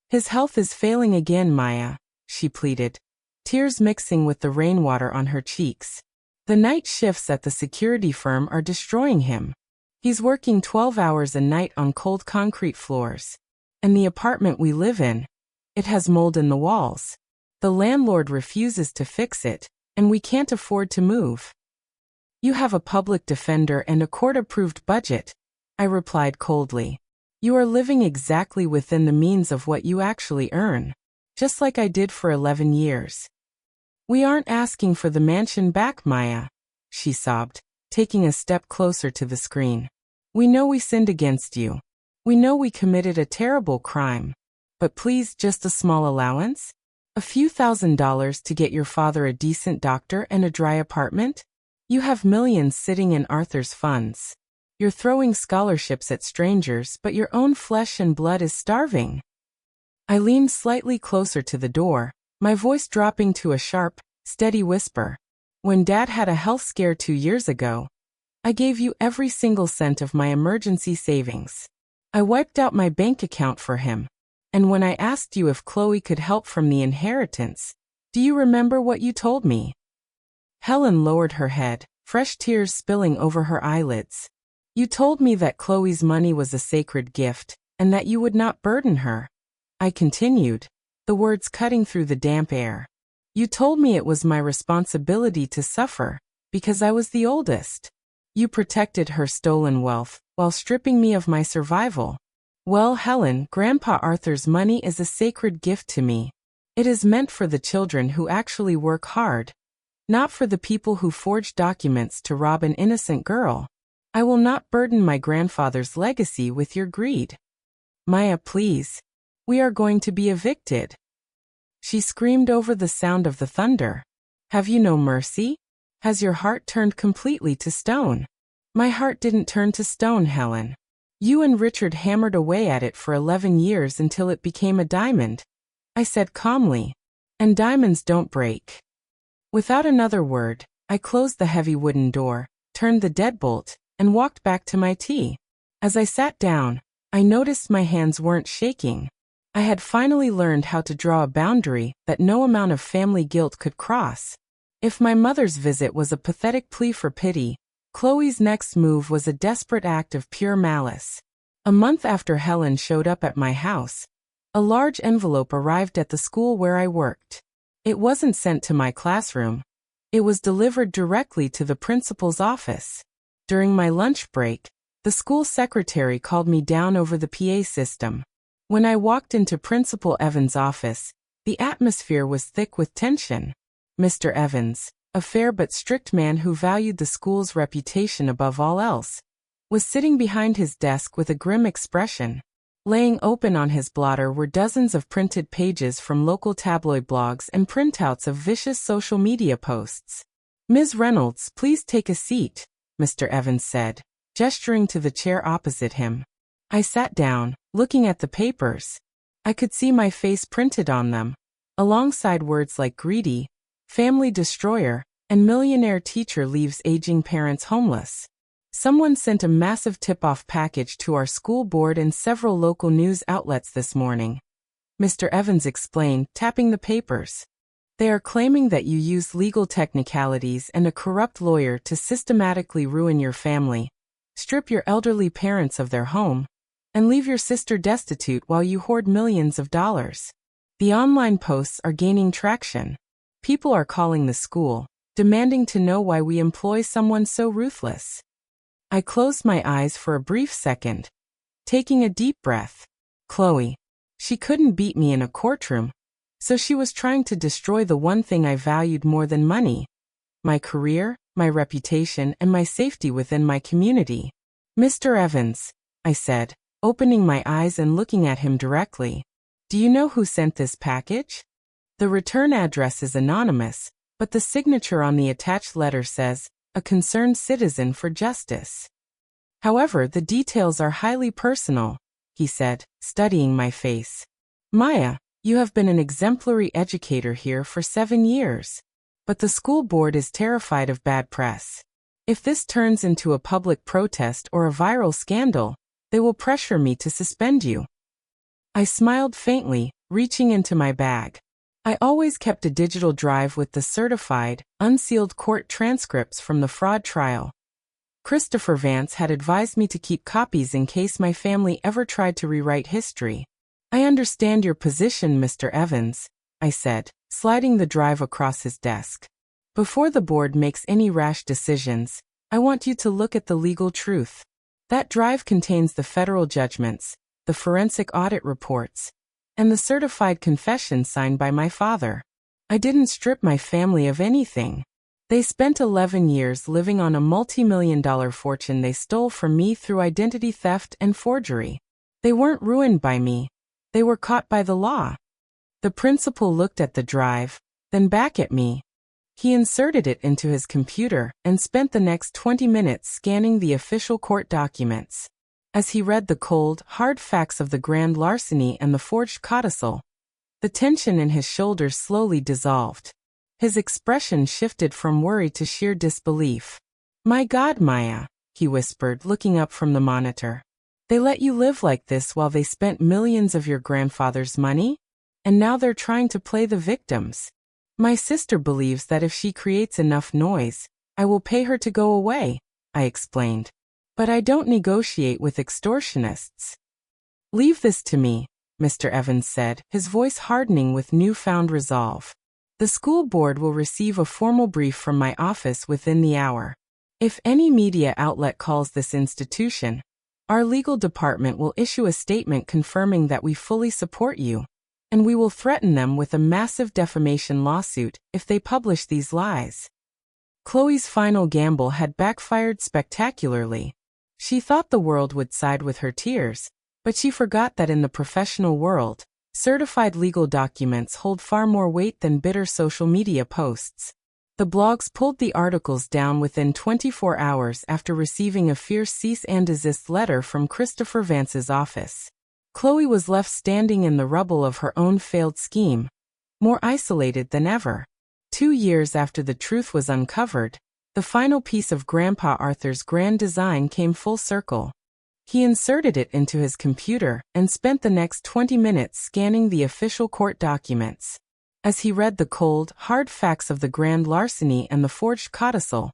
His health is failing again, Maya," she pleaded, tears mixing with the rainwater on her cheeks. "The night shifts at the security firm are destroying him. He's working 12 hours a night on cold concrete floors. And the apartment we live in, it has mold in the walls. The landlord refuses to fix it, and we can't afford to move." "You have a public defender and a court-approved budget," I replied coldly. "You are living exactly within the means of what you actually earn, just like I did for 11 years. "We aren't asking for the mansion back, Maya," she sobbed, taking a step closer to the screen. "We know we sinned against you. We know we committed a terrible crime. But please, just a small allowance? A few $1,000s to get your father a decent doctor and a dry apartment? You have millions sitting in Arthur's funds. You're throwing scholarships at strangers, but your own flesh and blood is starving." I leaned slightly closer to the door, my voice dropping to a sharp, steady whisper. "When Dad had a health scare 2 years ago, I gave you every single cent of my emergency savings. I wiped out my bank account for him. And when I asked you if Chloe could help from the inheritance, do you remember what you told me?" Helen lowered her head, fresh tears spilling over her eyelids. "You told me that Chloe's money was a sacred gift, and that you would not burden her," I continued, the words cutting through the damp air. "You told me it was my responsibility to suffer, because I was the oldest. You protected her stolen wealth, while stripping me of my survival. Well, Helen, Grandpa Arthur's money is a sacred gift to me. It is meant for the children who actually work hard, not for the people who forge documents to rob an innocent girl. I will not burden my grandfather's legacy with your greed. Maya, please. We are going to be evicted." She screamed over the sound of the thunder. "Have you no mercy? Has your heart turned completely to stone?" "My heart didn't turn to stone, Helen. You and Richard hammered away at it for 11 years until it became a diamond, I said calmly. And diamonds don't break. Without another word, I closed the heavy wooden door, turned the deadbolt, and walked back to my tea. As I sat down, I noticed my hands weren't shaking. I had finally learned how to draw a boundary that no amount of family guilt could cross. If my mother's visit was a pathetic plea for pity, Chloe's next move was a desperate act of pure malice. A month after Helen showed up at my house, a large envelope arrived at the school where I worked. It wasn't sent to my classroom. It was delivered directly to the principal's office. During my lunch break, the school secretary called me down over the PA system. When I walked into Principal Evans' office, the atmosphere was thick with tension. Mr. Evans, a fair but strict man who valued the school's reputation above all else, was sitting behind his desk with a grim expression. Laying open on his blotter were dozens of printed pages from local tabloid blogs and printouts of vicious social media posts. "Ms. Reynolds, please take a seat," Mr. Evans said, gesturing to the chair opposite him. I sat down, looking at the papers. I could see my face printed on them, alongside words like greedy, family destroyer, and millionaire teacher leaves aging parents homeless. Someone sent a massive tip-off package to our school board and several local news outlets this morning, Mr. Evans explained, tapping the papers. They are claiming that you used legal technicalities and a corrupt lawyer to systematically ruin your family, strip your elderly parents of their home, and leave your sister destitute while you hoard millions of dollars. The online posts are gaining traction. People are calling the school, demanding to know why we employ someone so ruthless. I closed my eyes for a brief second, taking a deep breath. Chloe. She couldn't beat me in a courtroom, so she was trying to destroy the one thing I valued more than money: my career, my reputation, and my safety within my community. "Mr. Evans," I said, opening my eyes and looking at him directly, "do you know who sent this package?" The return address is anonymous, but the signature on the attached letter says, "A concerned citizen for justice." "However, the details are highly personal," he said, studying my face. "Maya, you have been an exemplary educator here for 7 years. But the school board is terrified of bad press. If this turns into a public protest or a viral scandal, they will pressure me to suspend you." I smiled faintly, reaching into my bag. I always kept a digital drive with the certified, unsealed court transcripts from the fraud trial. Christopher Vance had advised me to keep copies in case my family ever tried to rewrite history. "I understand your position, Mr. Evans," I said, sliding the drive across his desk. "Before the board makes any rash decisions, I want you to look at the legal truth. That drive contains the federal judgments, the forensic audit reports, and the certified confession signed by my father. I didn't strip my family of anything. They spent 11 years living on a multi-million-dollar fortune they stole from me through identity theft and forgery. They weren't ruined by me. They were caught by the law." The principal looked at the drive, then back at me. He inserted it into his computer and spent the next 20 minutes scanning the official court documents. As he read the cold, hard facts of the grand larceny and the forged codicil, the tension in his shoulders slowly dissolved. His expression shifted from worry to sheer disbelief. "My God, Maya," he whispered, looking up from the monitor. "They let you live like this while they spent millions of your grandfather's money? And now they're trying to play the victims. My sister believes that if she creates enough noise, I will pay her to go away," I explained. "But I don't negotiate with extortionists." "Leave this to me," Mr. Evans said, his voice hardening with newfound resolve. "The school board will receive a formal brief from my office within the hour. If any media outlet calls this institution, our legal department will issue a statement confirming that we fully support you, and we will threaten them with a massive defamation lawsuit if they publish these lies." Chloe's final gamble had backfired spectacularly. She thought the world would side with her tears, but she forgot that in the professional world, certified legal documents hold far more weight than bitter social media posts. The blogs pulled the articles down within 24 hours after receiving a fierce cease and desist letter from Christopher Vance's office. Chloe was left standing in the rubble of her own failed scheme, more isolated than ever. 2 years after the truth was uncovered, the final piece of Grandpa Arthur's grand design came full circle. He inserted it into his computer and spent the next 20 minutes scanning the official court documents. As he read the cold, hard facts of the grand larceny and the forged codicil,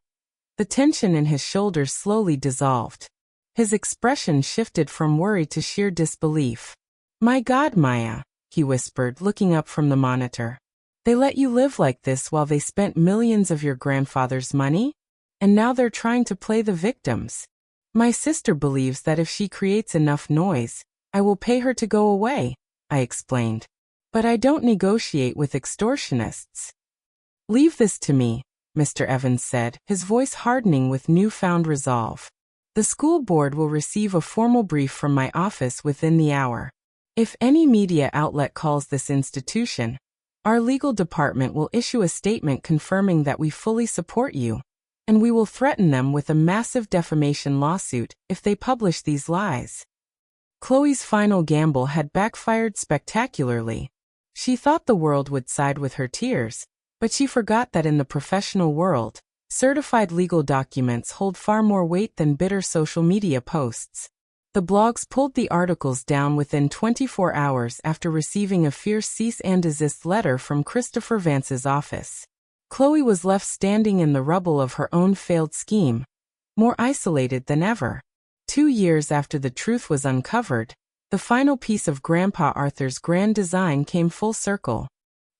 the tension in his shoulders slowly dissolved. His expression shifted from worry to sheer disbelief. "My God, Maya," he whispered, looking up from the monitor. "They let you live like this while they spent millions of your grandfather's money? And now they're trying to play the victims. My sister believes that if she creates enough noise, I will pay her to go away," I explained. "But I don't negotiate with extortionists." "Leave this to me," Mr. Evans said, his voice hardening with newfound resolve. "The school board will receive a formal brief from my office within the hour. If any media outlet calls this institution, our legal department will issue a statement confirming that we fully support you, and we will threaten them with a massive defamation lawsuit if they publish these lies." Chloe's final gamble had backfired spectacularly. She thought the world would side with her tears, but she forgot that in the professional world, certified legal documents hold far more weight than bitter social media posts. The blogs pulled the articles down within 24 hours after receiving a fierce cease and desist letter from Christopher Vance's office. Chloe was left standing in the rubble of her own failed scheme, more isolated than ever. 2 years after the truth was uncovered, the final piece of Grandpa Arthur's grand design came full circle.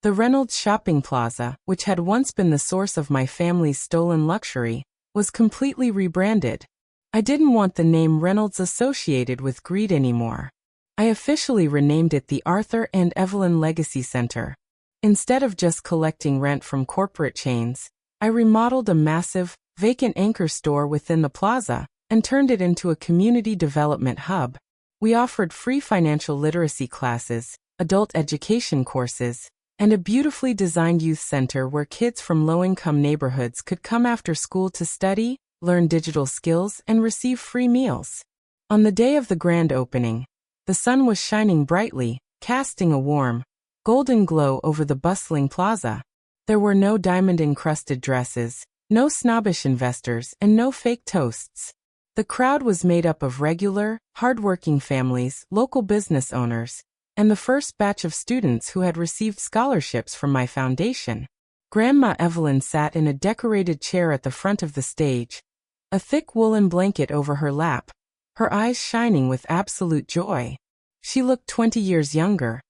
The Reynolds Shopping Plaza, which had once been the source of my family's stolen luxury, was completely rebranded. I didn't want the name Reynolds associated with greed anymore. I officially renamed it the Arthur and Evelyn Legacy Center. Instead of just collecting rent from corporate chains, I remodeled a massive, vacant anchor store within the plaza and turned it into a community development hub. We offered free financial literacy classes, adult education courses, and a beautifully designed youth center where kids from low-income neighborhoods could come after school to study, learn digital skills, and receive free meals. On the day of the grand opening, the sun was shining brightly, casting a warm, golden glow over the bustling plaza. There were no diamond-encrusted dresses, no snobbish investors, and no fake toasts. The crowd was made up of regular, hard-working families, local business owners, and the first batch of students who had received scholarships from my foundation. Grandma Evelyn sat in a decorated chair at the front of the stage, a thick woolen blanket over her lap, her eyes shining with absolute joy. She looked 20 years younger,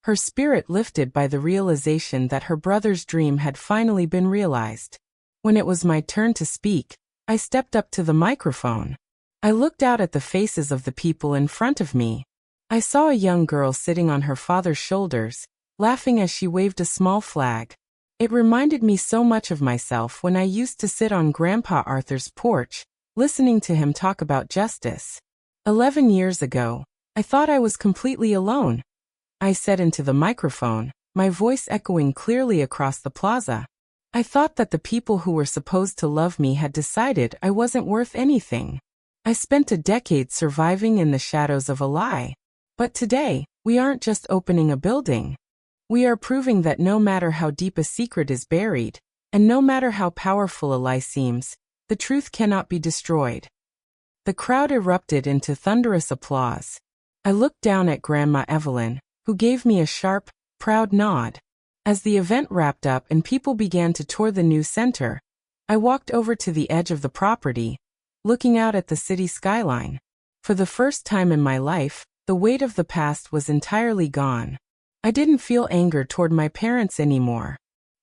her spirit lifted by the realization that her brother's dream had finally been realized. When it was my turn to speak, I stepped up to the microphone. I looked out at the faces of the people in front of me. I saw a young girl sitting on her father's shoulders, laughing as she waved a small flag. It reminded me so much of myself when I used to sit on Grandpa Arthur's porch, listening to him talk about justice. 11 years ago, I thought I was completely alone. I said into the microphone, my voice echoing clearly across the plaza. I thought that the people who were supposed to love me had decided I wasn't worth anything. I spent a decade surviving in the shadows of a lie. But today, we aren't just opening a building. We are proving that no matter how deep a secret is buried, and no matter how powerful a lie seems, the truth cannot be destroyed. The crowd erupted into thunderous applause. I looked down at Grandma Evelyn, who gave me a sharp, proud nod. As the event wrapped up and people began to tour the new center, I walked over to the edge of the property, looking out at the city skyline. For the first time in my life, the weight of the past was entirely gone. I didn't feel anger toward my parents anymore.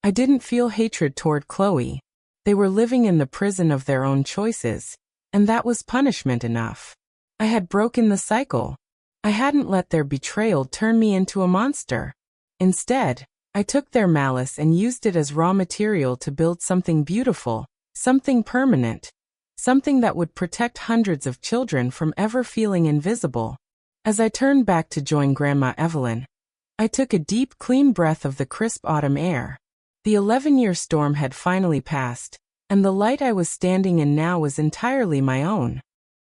I didn't feel hatred toward Chloe. They were living in the prison of their own choices, and that was punishment enough. I had broken the cycle. I hadn't let their betrayal turn me into a monster. Instead, I took their malice and used it as raw material to build something beautiful, something permanent, something that would protect hundreds of children from ever feeling invisible. As I turned back to join Grandma Evelyn, I took a deep, clean breath of the crisp autumn air. The 11-year storm had finally passed, and the light I was standing in now was entirely my own.